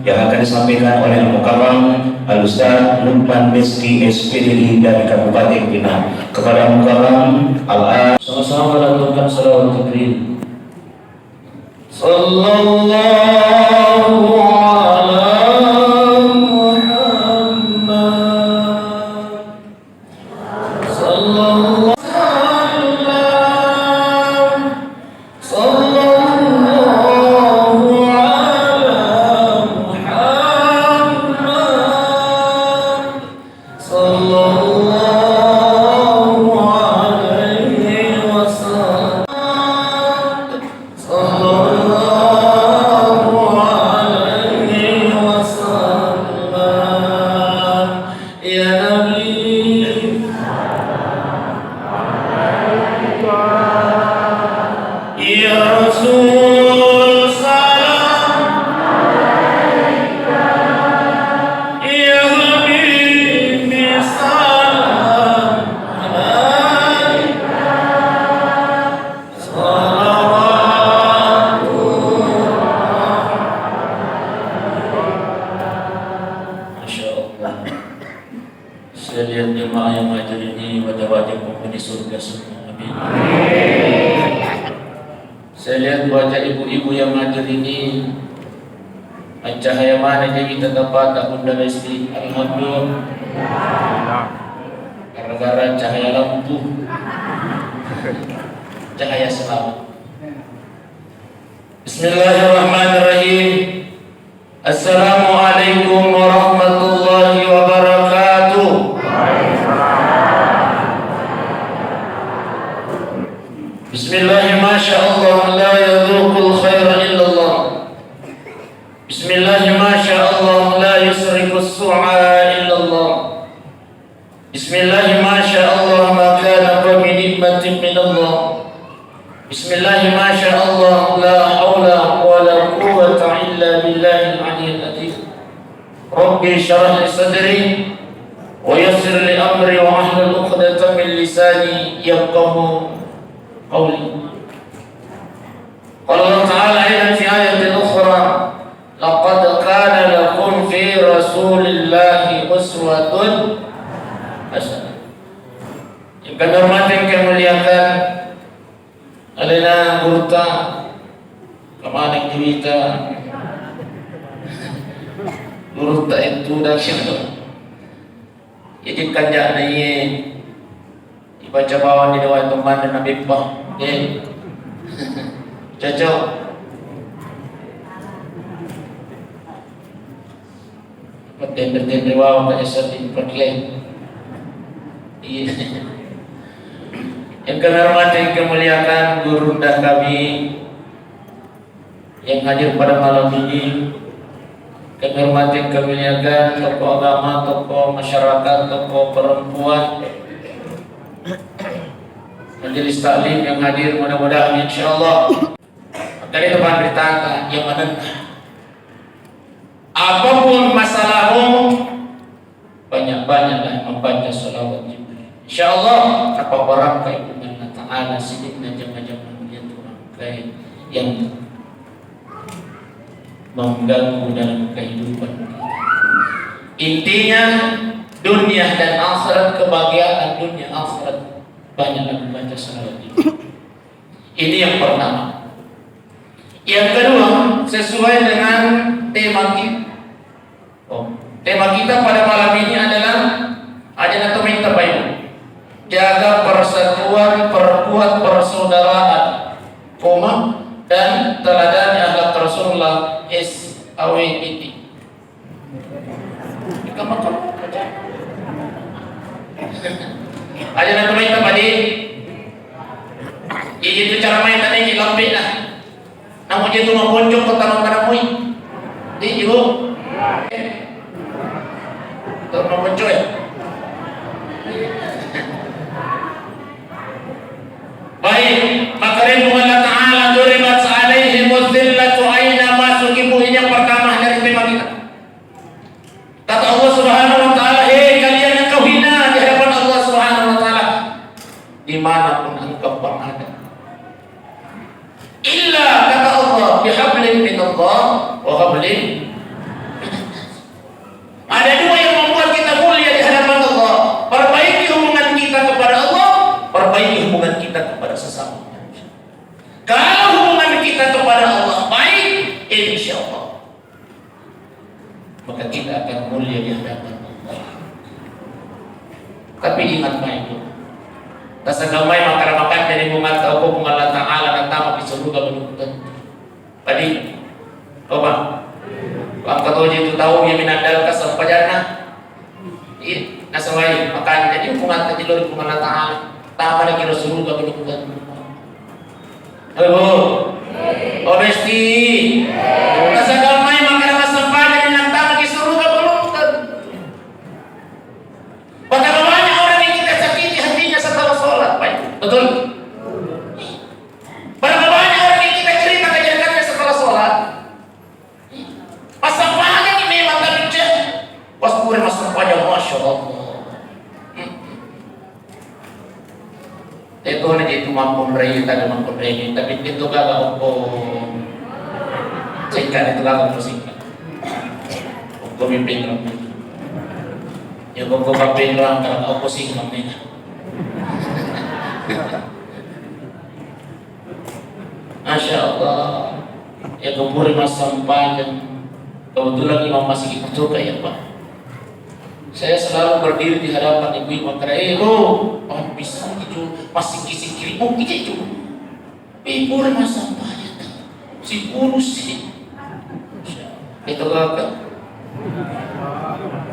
yang akan disampaikan oleh Al-Mukarram Al-Ustaz Lukman Meski SPDI dari Kabupaten Pinang. Kepada Mukarram Al-A sama-sama lakukan salawat takbir. Sallallahu saya lihat jemaah yang hadir ini wajah-wajah penghuni surga semua. Amin. Saya lihat wajah ibu-ibu yang hadir ini cahaya mana Dewi Tatapat Bunda Lesti. Alhamdulillah. Gara-gara cahaya lampu, cahaya selamat. Bismillahirrahmanirrahim. Assalamualaikum warahmatullahi wabarakatuh. Bismillah, masyaallah, la yadhuqul khaira illallah. Bismillah, masyaallah, la yusrikus su'a illallah. Bismillah, masyaallah, ma kana min nikmatin min Allah. Bismillah, masyaallah, la haula wa la quwwata illa billahil aliyyil azim. Rabbi shrah li sadri wa yassir li amri wa ahlul 'uqdatam min lisani yafqahu qawli. Qala Allah Ta'ala ayat fi ayatin ukhra, laqad kana lakum fi rasulillahi uswatun hasanah. Yang kami hormati, yang kami muliakan, alena gurta kemana kita gurta itu dah syaitan. Jadi kanjak naye dibaca bawah di dewan teman dan Nabi Pak. Cocok. Tender-tender wow kat esok pakai. Yang kami hormati, yang kami muliakan, guru rendah kami yang hadir pada malam ini. Kami hormati, yang kami muliakan, tokoh agama, tokoh masyarakat, tokoh perempuan, majelis taklim yang hadir, mudah-mudahan insyaallah dari depan bertanya yang menentang. Apapun masalahmu, banyak-banyaklah membaca sholawat Jibril. Insyaallah apa barang kaitan Ta'ala sidikna jam-jam mulia Tuhan kait yang mengganggu dalam kehidupan kita. Intinya dunia dan akhirat, kebahagiaan dunia akhirat, banyaklah membaca sholawat Jibril. Ini yang pertama. Yang kedua, sesuai dengan tema kita. Tema kita pada malam ini adalah ajana tumin tabayun. Jaga persatuan, perkuat persaudaraan, dan teladan akhlak Rasulullah SWT. Kamu kerja. Ajana tumin tabayun. Itu cara main tadi lambe lah. Namun dia tu memponjok ke tangan karamui. Di ibu. Tu memponjok. Baik, maka rindu Allah Ta'ala duribat alaihim dzillatu aina ma sukibu. Ini yang pertama dari tema kita. Kata Allah Subhanahu wa Ta'ala, hei kalian yang kau hina di hadapan Allah Subhanahu wa Ta'ala, dimanapun engkau berada. Illa kata Allah bihablin minallah wa hablin hubungan kita kepada sesama manusia. Kalau hubungan kita kepada Allah baik, insya Allah, maka kita akan mulia di hadapan Allah. Tapi ingat baik, tasagamay makaramakan dari bunga tau kung Allah Ta'ala na tama pisuluga benutan. Padi, coba. Ang katoji itu tahu yang minandal ka sa pajana. Nasa way makan jadi bunga tajilor kung Allah Ta'ala tama na kinusuluga benutan. Oh, obesti. Tasagamay makarama sa pajana ng tama kisuluga benutan. Bagaimana orang yang kita sakiti hatinya setelah sholat, baik? Betul? Berapa banyak orang yang kita cerita kejadiannya setelah sholat? Masalahnya ini memang tak bisa. Pas pura masalahnya, masya Allah. Itu hanya itu mampu meraih, tak mampu meraih. Tapi itu gak hukum. Singkat itu gak hukum singkat. Hukum mimpin rakyat. Ya kung kapin lang karang ako sing mamina. Masya Allah. Ya kumpuri mas sampaikan. Kebetulan Imam masih ikut juga ya Pak. Saya selalu berdiri di hadapan ibu-ibu makanya Pak bisa itu masih kisi-kiri mau kita itu. Ibu mas sampaikan. Si urus sih. Itu kakak.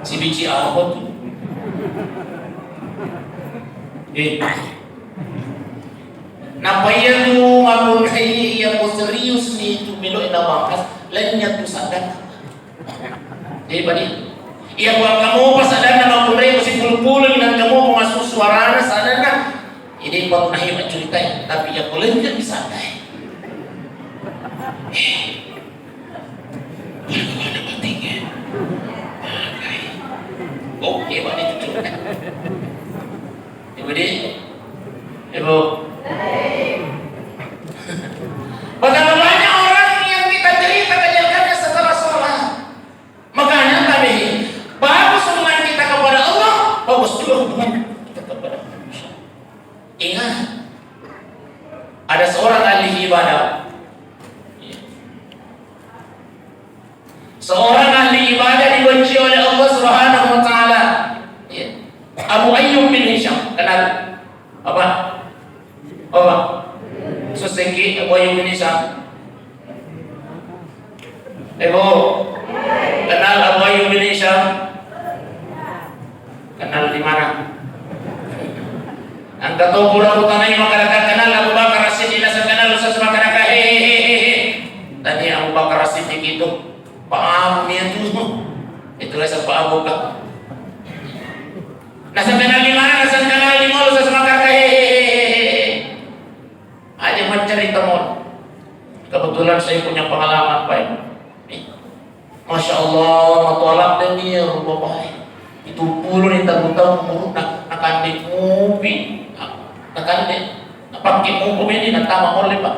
Si biji apa tuh? Napaya tu ngapun kaya iya po serius ni itu milo inawakas lainnya tu sadar. Jadi bani, iya buat kamu pas sadar na ngapun kaya masih puluh-puluh dan kamu masuk suaranya sadar na. Ini buat nahi cerita tapi ya boleh tidak bisa dai. Ada pentingnya. Oke, bani itu cerita. Ibu di, ibu. Bagaimana banyak orang yang kita cerita kejadiannya setelah sholat. Makanya tadi bagus hubungan kita kepada Allah, bagus juga hubungan kita kepada manusia. Ingat, ada seorang ahli ibadah. Seorang ahli ibadah dibenci oleh Allah Subhanahu wa taala. Abu Ayyub bin Hisham, kenal? Apa? Susiki Abu Ayyub bin Hisham. Ibu, kenal Abu Ayyub bin Hisham? Kenal di mana? Angkat tahu pura putanai masyarakat kenal Abu Bakar As-Siddiq dan kenal Ustaz masyarakat hehehe. Tadi Abu Bakar As-Siddiq itu Pak Abu itulah siapa Abu Bakar. Nasa kenal di mana? Nasa kenal di mall Ustaz masyarakat hehehe. Aja mencerita mall. Kebetulan saya punya pengalaman Pak. Masya Allah, matolak dan dia bapak itu puluh nih tahu-tahu muruk nak kandeng ngopi. Nakande, napakai mo ini natama oleh Pak.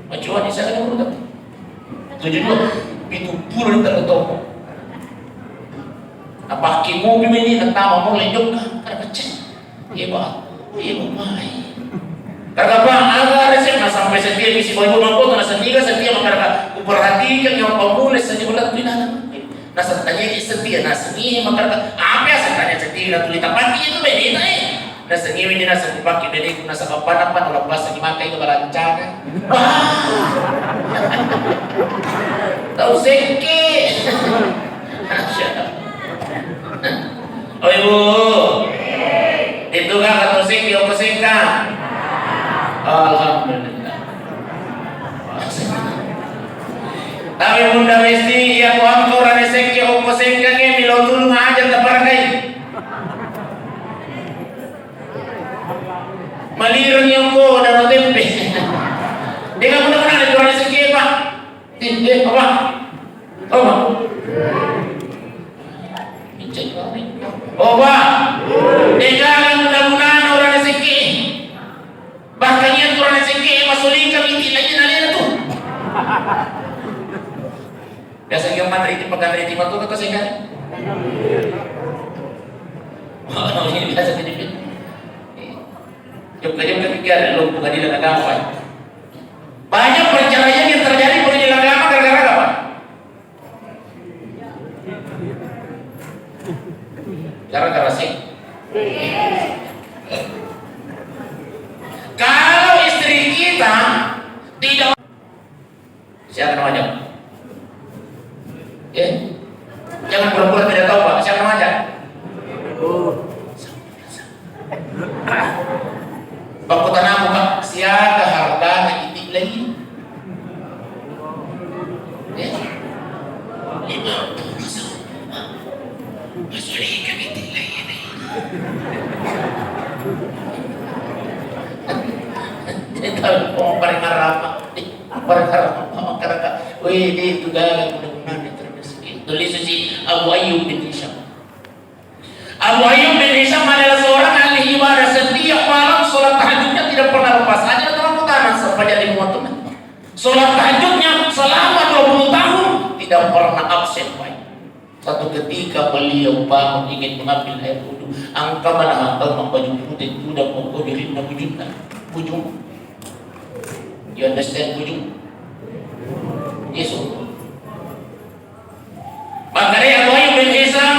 Majuan isa ka murag. Tujuh dua, itu puro nito to. Napakai mo ini natama oleh juga karena kecil. Iba mai. Kagak bang, agar resep sampai setiap misi boy mampu na setiap makaraka uperhatikan yang pemulis saja ulat binatang. Nasa tanya setiap nasa ni makaraka apa tanya setiap tulis tapat itu beda nasa ngiwi din nasa dipaki bedi kung nasa kapanapan ulang basa ni makay ka balancana. Tahu seki. Oh ibu, itu kan kata seki o keseka. Alhamdulillah. Tapi bunda mesti ya ko angkor ane seki o keseka nge milotul ngajar ta barangay. Maliran yang ko dan tempe. Dia nggak pernah ada jualan segi Pak. Apa? Apa? Oh Pak. Dia jangan mudah-mudahan orang segi. Bahkan yang orang segi masulika binti lagi nalina tuh. Biasa yang materi pegang dari timah tuh kata sehingga. Oh ini biasa jadi. Juga ketiga dalam pengadilan agama, Pak. Banyak perceraian yang terjadi pengadilan agama gara-gara apa? Gara-gara sih. Kalau istri kita tidak, siapa namanya? Jangan pura-pura tidak tahu, Pak. Siapa namanya? Bapak tanah Pak, siapa harga itik lagi? Masulihkan itik lagi. Kalau paling marah, karena wih itu dah mudah-mudahan termasuk. Tulis si Abu Ayyub bin Hisham. Abu Ayyub bin Hisham adalah seorang ahli ibadah, setiap malam sholat tahajudnya tidak pernah lepas. Aja teman tangan sampai jadi muatan. Sholat tahajudnya selama 20 tahun tidak pernah absen, Pak. Satu ketika beliau bangun ingin mengambil air wudhu, angka mana angka baju putih sudah mau dirinya wujudnya, ujung. You understand ujung? Yes. Maka dia Abu Ayyub bin Hisham,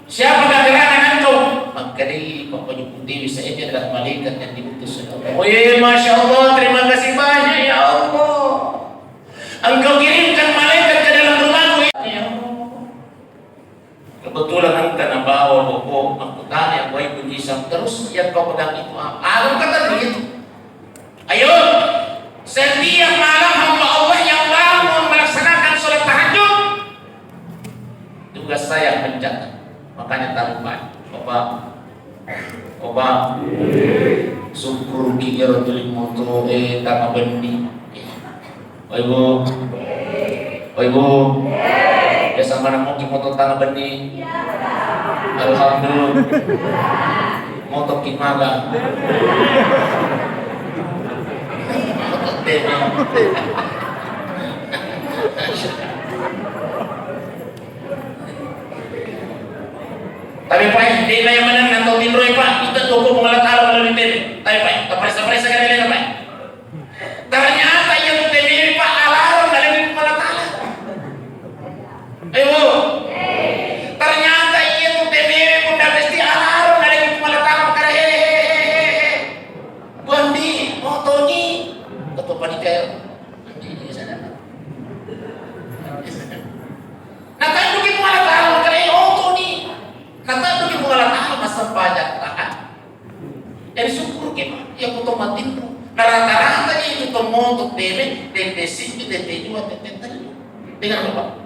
siapakah gerangan antum? Maka dia baju putih bisa ini adalah malaikat yang diutus oleh Allah. Oh iya, Masya Allah, terima kasih banyak ya Allah. Engkau kirimkan malaikat ke dalam rumahku ya Allah. Kebetulan engkau nak bawa pokok, aku tanya Abu Ayyub bin Hisham, terus yang kau pegang itu apa? Aku kata begitu. Ayo, setiap malam hamba Allah yang bangun melaksanakan sholat tahajud, tugas saya mencatat. Makanya taruh Bapak, syukur kira tulis motor tanah benih. Oh ibu, ya sama nak mungkin motor tanah benih. Alhamdulillah, motor kimaga. Tapi Pak, di yang mana nantau tinroy Pak, kita toko mengalat alam melalui TV. Tapi Pak, kepresa-presa kan ada Pak. Ternyata yang TV Pak alarm dalam mengalat alam. Ayo, ternyata itu TV pun dah mesti alarm dalam mengalat alam karena hehehe. Buandi, Tony, ketua panitia. Nah, kan begitu mengalat alam karena Tony. Kata itu mengalah masa banyak tahan. Jadi syukur kita yang otomatis itu. Nah rata-rata itu temu untuk TV, DTC, DT2, DT3. Dengar apa?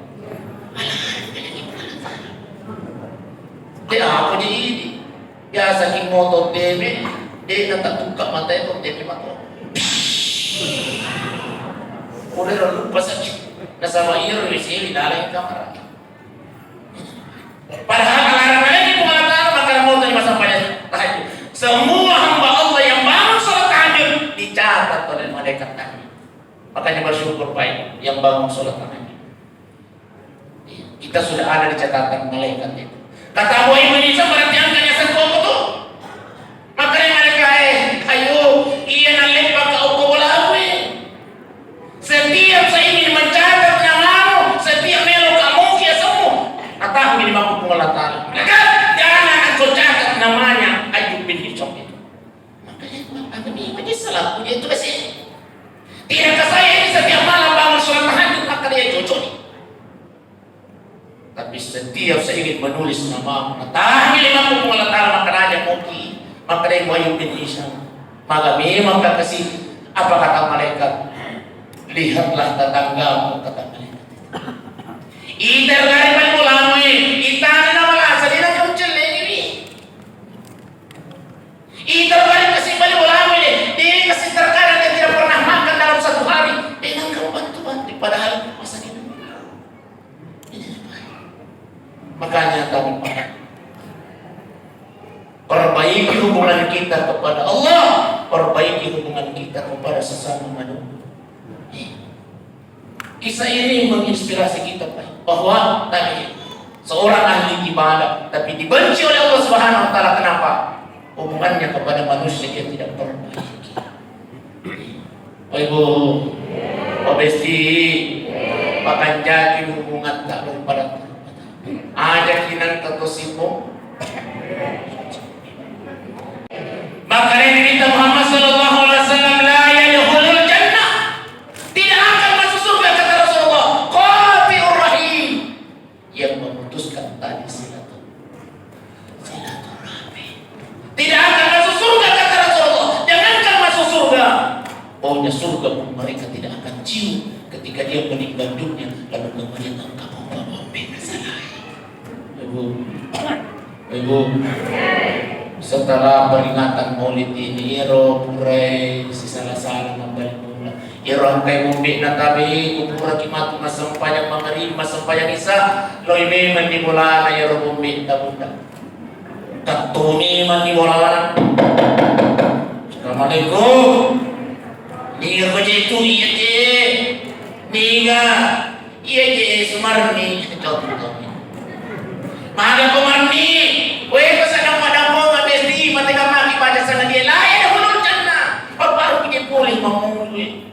Dia apa dia ini? Biasa kita motor TV, dia nanti buka mata itu TV mata. Udah lupa saja. Nah sama iya sini dalam kamar. Padahal alarm lagi pengalaman maka mau terima sampainya tahajud. Semua hamba Allah yang bangun sholat tahajud dicatat oleh malaikat kami. Makanya bersyukur Pak yang bangun sholat tahajud. Kita sudah ada di catatan malaikat itu. Kata Abu Ayyub bin Hisham berarti angkanya sengkok itu. Makanya mereka ayo iya nalep pakai bola api. Setiap saya ingin mencatat namamu, setiap melo kamu kia semua. Kata ini mampu pengelatan. Maka jangan aku catat namanya Ayyub bin Hisham itu. Makanya ini salah punya itu sih. Tidakkah saya ini setiap malam bangun sholat tahajud maka dia cocok nih. Tapi setiap saya ingin menulis nama, kata ini mampu pengelatan maka aja moki. Maka dia Ayyub bin Hisham. Maka memang kasih apa kata malaikat? Lihatlah tetanggamu kata malaikat. Iter dari ulama ita na wala sa dina kung challenge ni. Iter dari kasi bali ulama di kasi terkadang dia tidak pernah makan dalam satu hari. Dengan kamu bantu padahal masa ini. Makanya kami perbaiki hubungan kita kepada Allah, perbaiki hubungan kita kepada sesama manusia. Kisah ini menginspirasi kita Pak, bahwa tadi seorang ahli ibadah tapi dibenci oleh Allah Subhanahu wa taala. Kenapa? hubungannya kepada manusia dia tidak perbaiki. Oh ibu, oh besti, bahkan jadi hubungan tak daripada ada kinan ketosimu. Maka Nabi kita Muhammad sallallahu alaihi wasallam la yadkhulul jannah, tidak akan masuk surga kata Rasulullah, qati'ur rahim, yang memutuskan tali silaturahmi. Tidak akan masuk surga kata Rasulullah. Jangankan masuk surga, pokoknya surga pun mereka tidak akan cium ketika dia meninggal dunia lalu kemudian kamu bina salah. Ibu, setelah peringatan Maulid ini iro purai si salah-salah nambah mula iro angkai mumbik na tabi kupura kimatu masampayang mangarim masampayang isa lo ini mandimula na iro mumbik na bunda katuni mandimula na. Assalamualaikum. Niga ko itu iya je niga iya je sumarni contoh maga pemarni weh pesan padamo ngabesti mati kamaki baca sana dia lain ada belum jannah baru kita pulih ngomong weh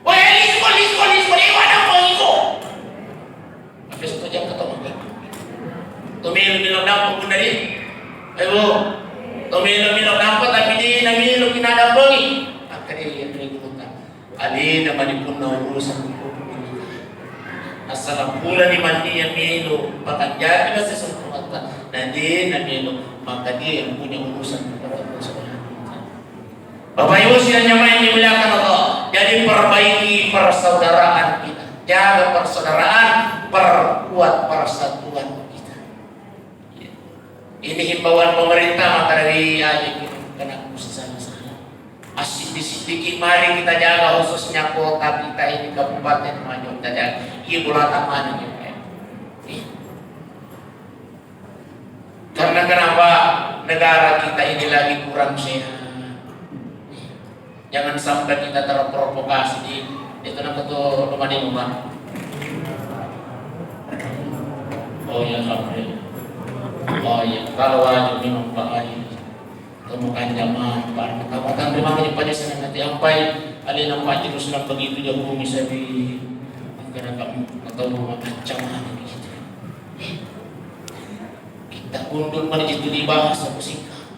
lis ada pengiku habis itu jam ketemu tumil dapat pun dari ayo tumil dapat tapi dia namil kinada pengi akhirnya yang mengikutan ali nama dipunna urusan asal pula di mandi yang milo bahkan jadi masih sempurna nanti milo maka dia yang punya urusan kepada Allah Subhanahu wa Ta'ala. Bapak Ibu sekalian yang dimuliakan Allah, jadi perbaiki persaudaraan kita, jaga persaudaraan, perkuat persatuan kita. Ini himbauan pemerintah maka dari ayat ini kena usaha salah. Asik disidiki mari kita jaga khususnya kota kita ini Kabupaten Maju kita jaga. Iya bulan mana ya? Karena kenapa negara kita ini lagi kurang sehat. Jangan sampai kita terprovokasi di itu nak tu rumah di rumah. Oh ya alhamdulillah. Oh ya kalau wajib minum Pak air temukan jamaah Pak. Kamu terima kasih pada sana nanti sampai alih nampak terus begitu jauh bisa di karena kamu atau macam mana gitu. Kita kundur mana itu dibahas aku singkat.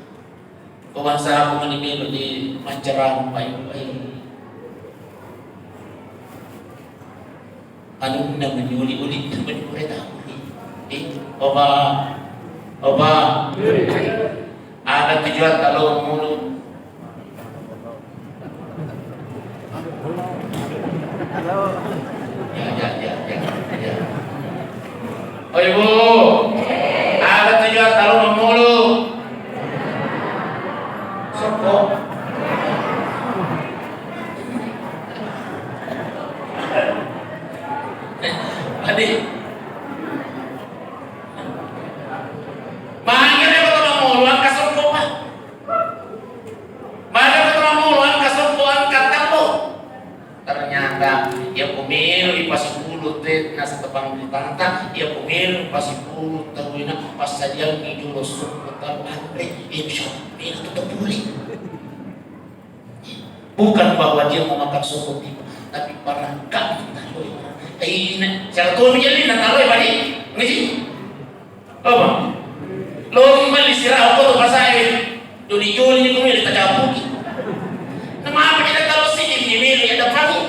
Bahasa aku menimil di Mancerang baik-baik. Anu nak menyuli-uli teman mereka. Oba. Ada tujuan kalau mulut. Ya. Oh ibu, ada tujuan kalau memulu. Sokok. Adik. Manggil dia kata memulu, angkat sokok pak. Manggil kata memulu, angkat sokok, angkat tamu. Ternyata ia pemilu pas pulut nasa tepang di tanta ia pemilu pas pulut tahu ina pas saja ngidul sokok tahu andre insyaallah dia tetap boleh. Bukan bahwa dia mau makan sokok tapi barangkali tahu ini cara tuh menjadi nak tahu balik ngaji apa lo kembali sirah aku tuh pasai juli ni kau tak jawab nama apa kita tahu sini ini ada pagi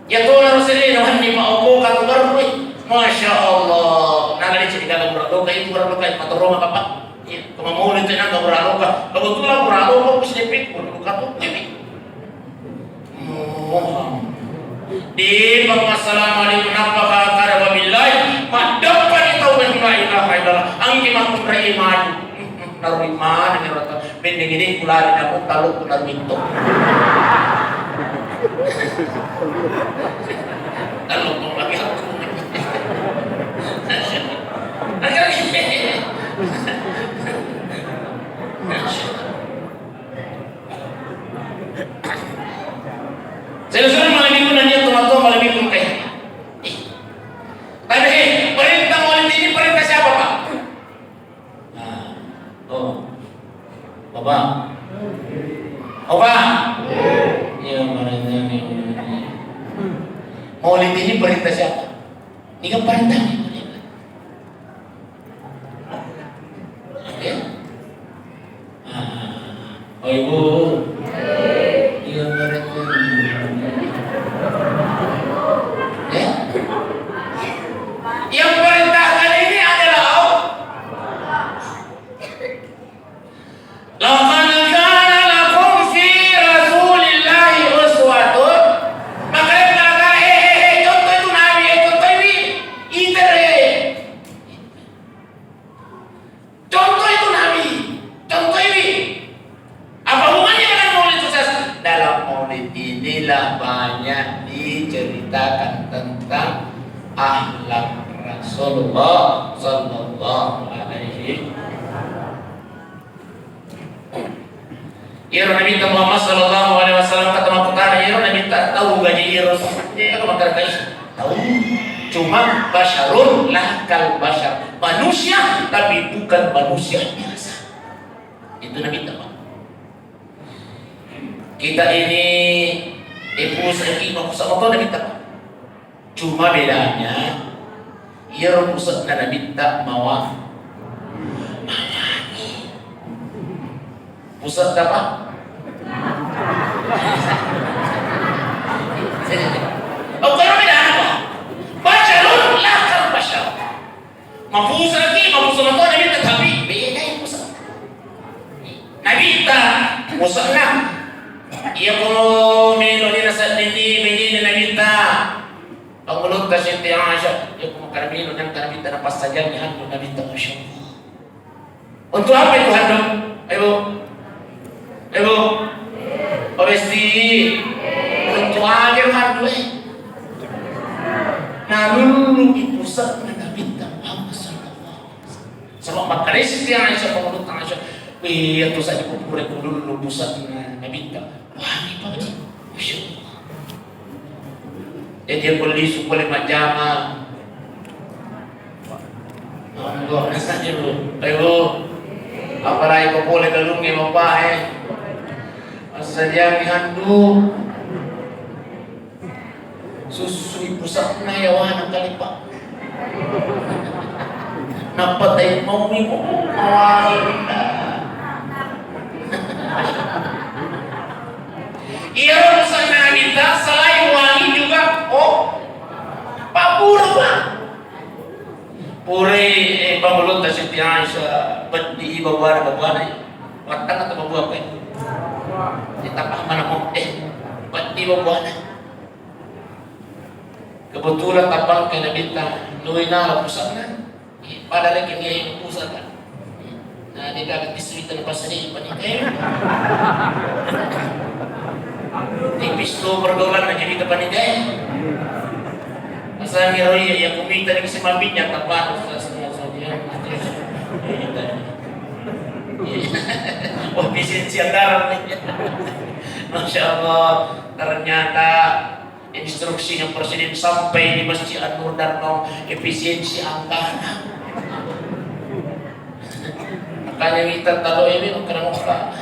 ya tuh harus ini nahan ni mau kau kata baru masya Allah nak ada cerita kamu berdoa itu berdoa itu mata rumah apa kamu mau itu nak berdoa kebetulan berdoa kau bisa dipik berdoa tuh dipik di assalamualaikum apa kata wabillahi madapkan itu la ilaha illallah angki makhluk beriman nariman ni rata bending ini kulari aku talu kular minto talu lagi aku saya sudah malam nanya teman-teman malam minggu kayak tapi perintah malam ini perintah siapa pak? Oh Apa? Apa? Ya mana ni? Maulid ini perintah siapa? Ini kan perintah ni. Ya? Oh ibu. Iya mereka. Ya? Yang perintahkan ini adalah laqad kana lakum fi rasulillahi uswatun. Maka dia mengatakan, contoh itu Nabi, contoh ini itere. Contoh itu Nabi, contoh ini. Apa hubungannya dengan maulid sukses? Dalam maulid inilah banyak diceritakan tentang akhlak Rasulullah sallallahu alaihi Iro Nabi Muhammad sallallahu alaihi wasallam kata makutara Iro Nabi tak tahu gaji Iro dia apa makar guys tahu cuma basyarun lakal basyar manusia tapi bukan manusia biasa itu Nabi tahu. Kita ini ibu segi pusat motor Nabi tahu cuma bedanya Iro pusat Nabi tak mawa pusat apa? Oh, kalau beda apa? Basyarun lakal basyar. Mafus lagi, mafus Allah Nabi tetapi beda yang pusat. Nabi tak pusat nak. Ia kalau melo ni nasihat ini Nabi tak. Pengulut kasih tiang Aisyah. Ia kalau karabino dan Nabi tak lepas saja ni hantu Nabi tak Masya Allah. Untuk apa itu hantu? Ayo. Ibu, obesti, untuk akhir hantu nah lulu di pusat Nabi Muhammad sallallahu alaihi wasallam. Sebab makanya setiap Aisyah pengulut Aisyah, itu saja boleh dulu pusat Nabi wah ini apa sih? Masya Allah. Dia boleh majama. Allah rasanya bu, ibu, apa lagi kau boleh galungi bapak Asal handu susui pusat na yawan kali pak napatay mau ni mo iya pusat na kita selain wangi juga papura pak pure pangulot na si Aisyah pati ibawa watang atau bawa apa itu ditapah mana mo pati bawa kebetulan tapang kena bintang nuwi na pusat na pada lagi niya yung pusat na na di dagat distrito na pasani panikay di pisto pergaulan na jadi panikay asal ni Roy yang kumita ni kasi mabinya tapang sa dia efisiensi anggaran Masya Allah ternyata instruksi yang presiden sampai di Masjid An-Nur Darno efisiensi anggaran makanya kita tahu ini karena muka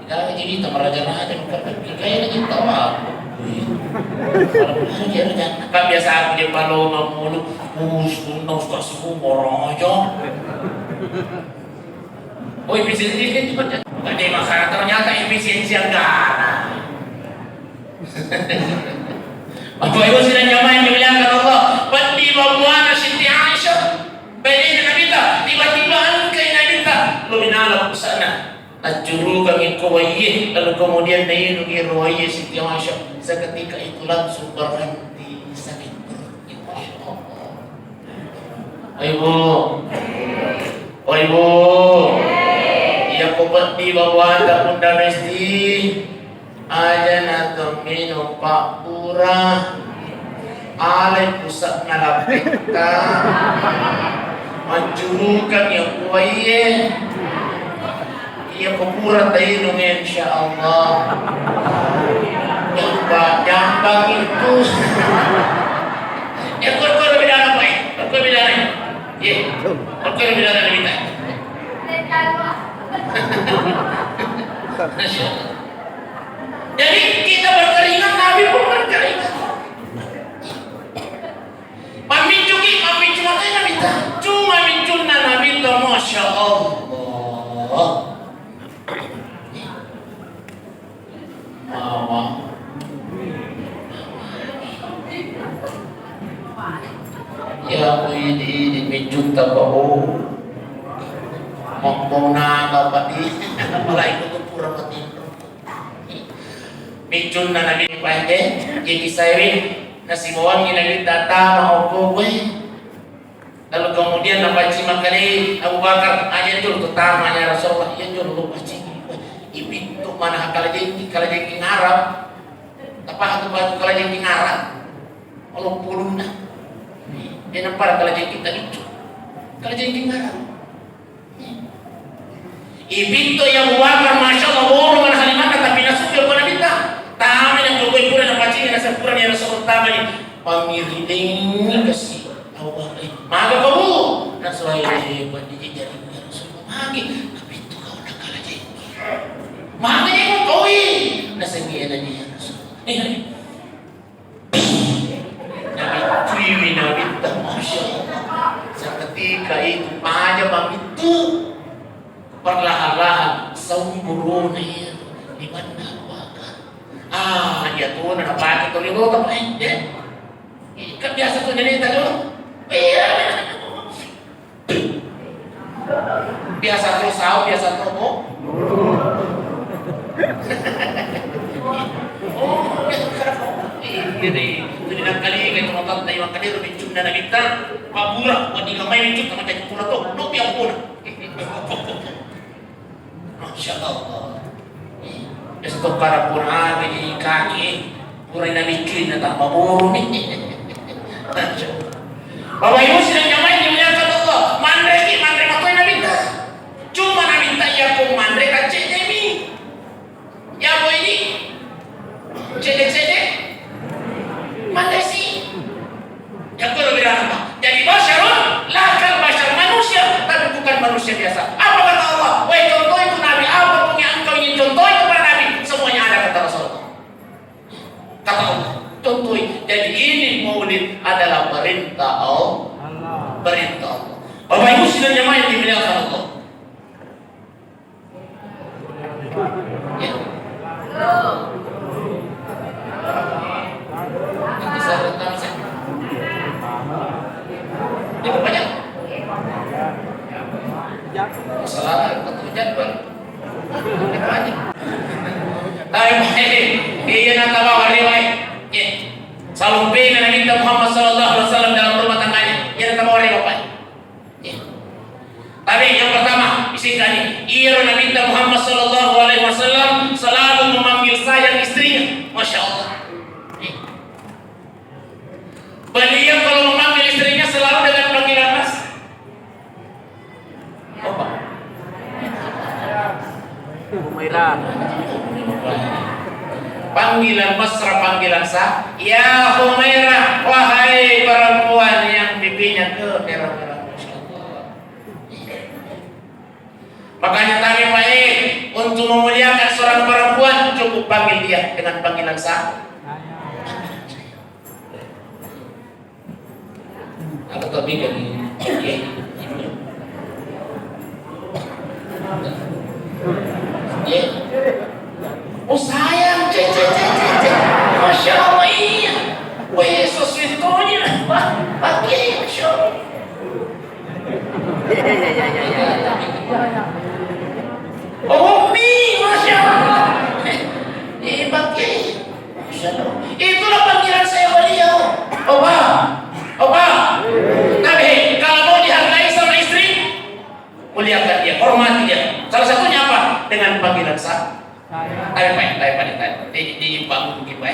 kita kita meraja-raja kaya kita tahu kan biasa aku dia kalau mamulu us tak semua aja. Oh efisiensi itu kan ada masalah ternyata efisiensi anggaran. Apa itu sudah nyaman yang dibilangkan Allah. Pati babuana Siti Aisyah. Beda Nabi tak tiba-tiba angkai Nabi tak luminala pusana. Ajuru kami kuwaye lalu kemudian dayungi ruwaye Siti Aisyah. Seketika itu langsung berhenti sakit perut. Masya Allah. Ibu. Oh ibu. Ia kubat di bawah tak unda mesti aja nato minum pak pura alai pusat nalapita menjurukan yang kuaye ia kupura tainung insyaallah yang gampang itu ya kor bidana apa ya kor bidana ya kor bidana kita Jadi kita berkeringat, Nabi pun berkeringat. Mamicu makanya Nabi tak. Cuma mincuna Nabi tak, Masya Allah. Mama. Ya ini mincun tak bau. Mau naga pati. Malah ikut pura pati. Mincun na Nabi pahde. Jadi saya nasi bawang ini data mau gue. Lalu kemudian nabaci makali Abu Bakar aja dulu tutamanya Rasulullah ya dulu baci itu mana kalau jadi ngarap apa itu kalau jadi ngarap Allah puluna dia nampak kalau jadi kita itu kalau jadi ngarap ibito yang Abu Bakar Masya Allah bohong mana halimata tapi nasukil pada kita tahu yang gue pura nabaci nasa pura yang Rasulullah tamani pamiring kasih maka kamu nasuai buat dijadi Rasulullah magi tapi itu kau nak kalah jadi makanya kau koi nasagi ada dia Rasulullah Nabi Nabi Masya Allah seketika itu aja bang itu perlahan-lahan sempurna di mana Bakar dia tuh nak pakai tuh lihat apa ya kan biasa tuh jadi tadi iya, biasa terus tahu, biasa terus oh, ini nak kali kita nonton tayo kali lebih cuma na kita, pabura, wadi kamay lebih cuma tayo pura to, lupi ang pura. Masya Allah. Esto para pura bini kaki, pura na bikin na tak paburu ni. Bapak Ibu sedang nyamai dimuliakan Allah. Mandre apa yang Nabi minta? Cuma Nabi minta ya pun mandre kan cedek ni. Ya boy ini cedek mandre sih. Ya kau lebih apa? Jadi basyarun lakal basyar manusia tapi bukan manusia biasa. Apa kata Allah? Wahai contoh itu Nabi apa pun yang engkau ingin contoh kepada Nabi semuanya ada kata Rasulullah. Kata Allah. Contoh, jadi ini maulid adalah perintah Allah. Perintah Allah. Bapak Ibu sidang jamaah yang dimuliakan Allah. Ya. Nanti saya rekam saya. Ini banyak. Masalah atau jadwal. Ini banyak. Tapi ini nak tahu hari ini. Salumpi na Nabi Muhammad sallallahu alaihi wasallam dalam rumah tangganya. Ia nak mawari bapak. Tapi yang pertama isikani, ia Nabi Muhammad sallallahu alaihi wasallam selalu memanggil sayang istrinya. Masya Allah. Beliau kalau memanggil istrinya selalu dengan panggilan mas. Apa? Umairah. Panggilan mesra, panggilan sah. Ya Humairah, wahai perempuan yang pipinya merah-merah. Makanya kami baik untuk memuliakan seorang perempuan cukup panggil dia dengan panggilan sah. Apa topik ini? Oh sayang, Masya Allah iya. Wih, sesuatunya, pakai Masya Allah. Oh Umi, Masya Allah. Pakai Masya Allah. Itulah panggilan saya beliau. Opa. Tapi kalau mau dihargai sama istri, muliakan dia, hormati dia. Salah satunya apa? Dengan panggilan sah. Tayo pa. Di bangun kita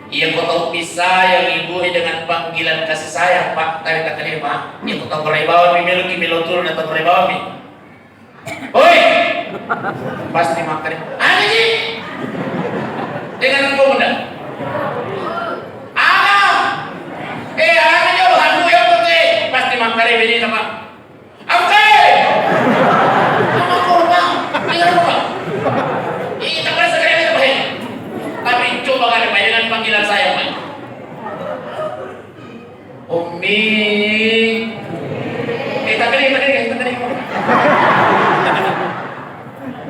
Iya ko tahu pisah yang ibu dengan panggilan kasih sayang Pak. Tayo kakalima. Iya ko tahu berebawa mimelo turun atau berebawa mi. Oi. Pasti makan. Ada sih. Dengan engkau bunda. Ano jauh handu yang putih. Pasti makan ini nama. Oke. Umi. Tagaling.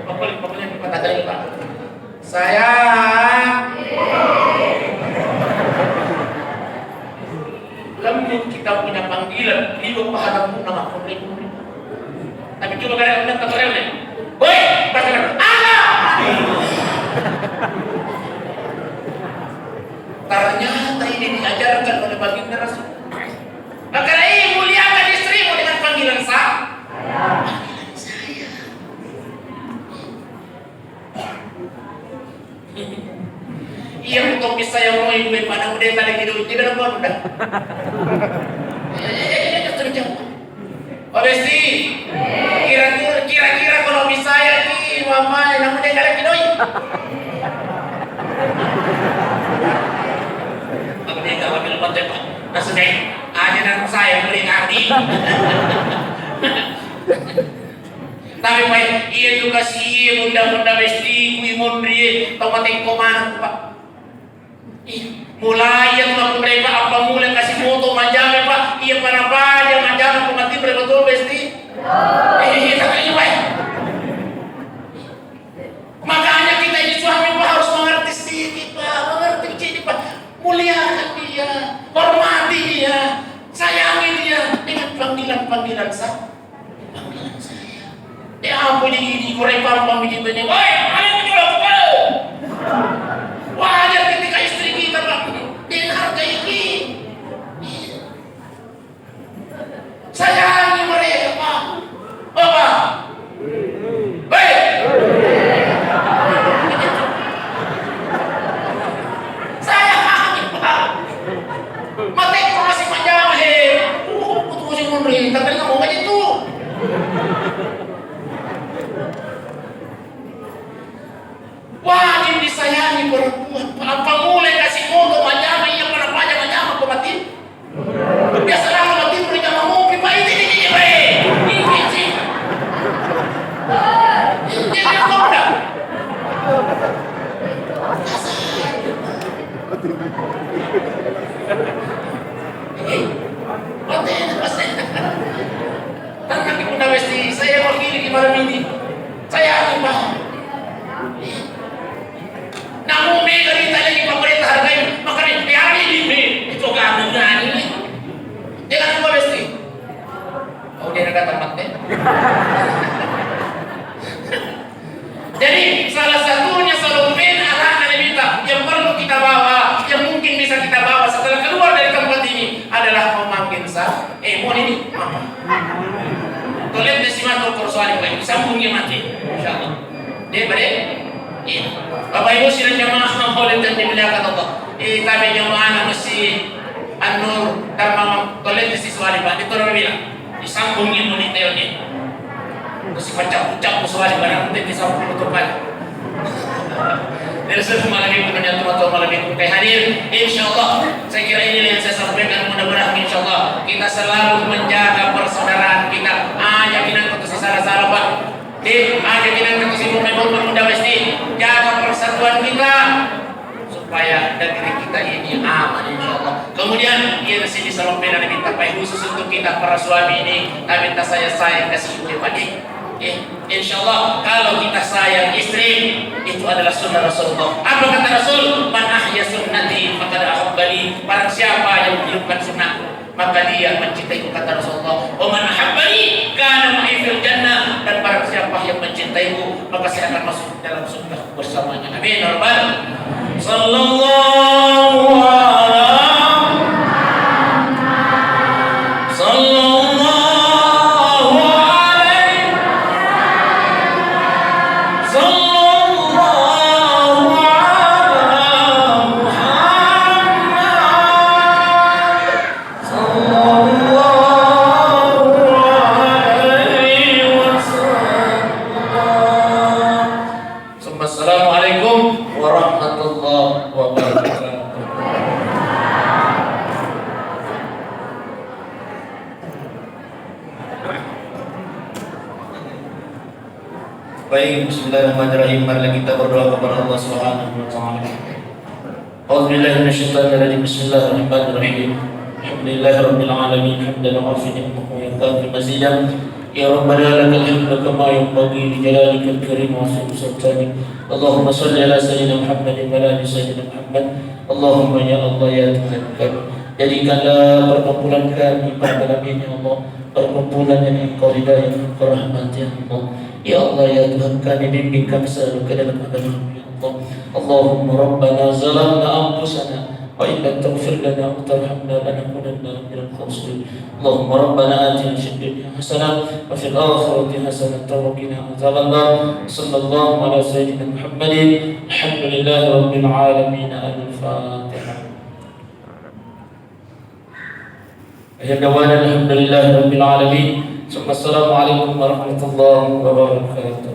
Pokoknya tagaling Pak. Sayang. Lembut kita punya panggilan, liwat pahadapun nama Pemri. Tapi coba kalian lihat tempat nih. Woi, pasang ada. Ternyata ini diajarkan oleh baginda Rasul. Maka muliakan istrimu dengan panggilan saya. Iya untuk bisa yang mau ibu pada udah pada gitu tidak apa udah. Oh Besti, kira-kira kalau bisa ya nih mama namun dia kalian kidoi. Aku dia nggak ambil konten pak. Maksudnya aja dan saya beli nanti. Tapi pak, iya juga sih bunda Besti, kui mondri, tomating koman pak. Mulai yang aku mereka apa mulai kasih foto manjame pak, iya mana apa yang manjame aku mati betul Besti. Tapi pak. Makanya kita ini suami pak harus mengerti sedikit pak, mengerti sedikit pak. Muliakan dia, hormati dia, sayangi dia dengan panggilan saya. Ya ampun ini goreng pampang bikin banyak. Woi, ayo jual kepala. Wajar ketika istri kita dihargai ini. Sayangi mereka Pak. Bapak. Baik. Sayangi Pak. Mati masih panjang putus masih mundur. Tapi nggak mau aja tuh. Wajib disayangi perempuan. Apa mulai kasih foto majama yang mana pajak majama kematin? Biasalah kematin mereka mau pipa ini baik. Ini sih. Ini apa udah? Tangan ibu Besti, saya wakili di malam ini. Saya Pak. Namun dari tadi pemerintah hargai makanya hari ini itu kamu ini jangan lupa Besti. Oh dia ada tempat deh. Jadi salah satunya solumen anak minta yang perlu kita bawa, yang mungkin bisa kita bawa setelah keluar dari tempat ini adalah memanggil mohon ini apa? Tolong desimat persoalan baik sambungnya mati, insyaallah. Dia balik. Bapak Ibu sidang jamaah boleh dan dimuliakan Allah. Tapi jamaah mesti An-Nur Dharma tolong disisuali Pak. Diturun bilang disambungin monitelnya. Terus pecah-pecah musuhnya barang penting disambung betul Pak. Dari seluruh malam Ibu dan teman-teman malam Ibu kayak hadir. InsyaAllah saya kira ini yang saya sampaikan mudah-mudahan InsyaAllah kita selalu menjaga persaudaraan kita. Jangan putus salah-salah Pak. Ada kita ketemu pemuda Besti, jaga persatuan kita supaya negeri kita ini aman insyaallah. Kemudian ia sini selalu pernah minta khusus untuk kita para suami ini, minta saya sayang kasih ibu pagi. Insyaallah kalau kita sayang istri itu adalah sunnah Rasulullah. Apa kata Rasul? Man ahya sunnati faqad ahabbani. Barang siapa yang menghidupkan sunnahku maka dia mencintaiku kata Rasulullah. Wa man ahabbani kana ma'i fil jannah. Dan barang siapa yang mencintaiku maka saya akan masuk dalam surga bersamanya. Amin ya rabbal alamin. Sallallahu Baik, bismillahirrahmanirrahim. Mari kita berdoa kepada Allah Subhanahu wa taala. A'udzubillahi minasyaitonir rajim. Bismillahirrahmanirrahim. الحمد لله رب العالمين حمدا وافي نعمه ويكافي مزيدا يا ربنا لك الحمد كما ينبغي لجلالك الكريم وعظيم سلطانك اللهم صل على سيدنا محمد وعلى ال سيدنا محمد اللهم يا الله ya Tuhan kami jadikanlah perkumpulan kami pada malam ini ya Allah perkumpulan yang Engkau ridai yang Engkau rahmati ya Allah ya Allah ya Tuhan kami bimbing kami selalu ke dalam agama ya Allah Allahumma rabbana zalamna anfusana وإن لم تغفر لنا وترحمنا لنكونن من الخاسرين اللهم ربنا آتنا في الدنيا حسنة وفي الآخرة حسنة وقنا عذاب النار صلى الله على سيدنا محمد الحمد لله رب العالمين الفاتحة الحمد لله رب العالمين ثم السلام عليكم ورحمة الله وبركاته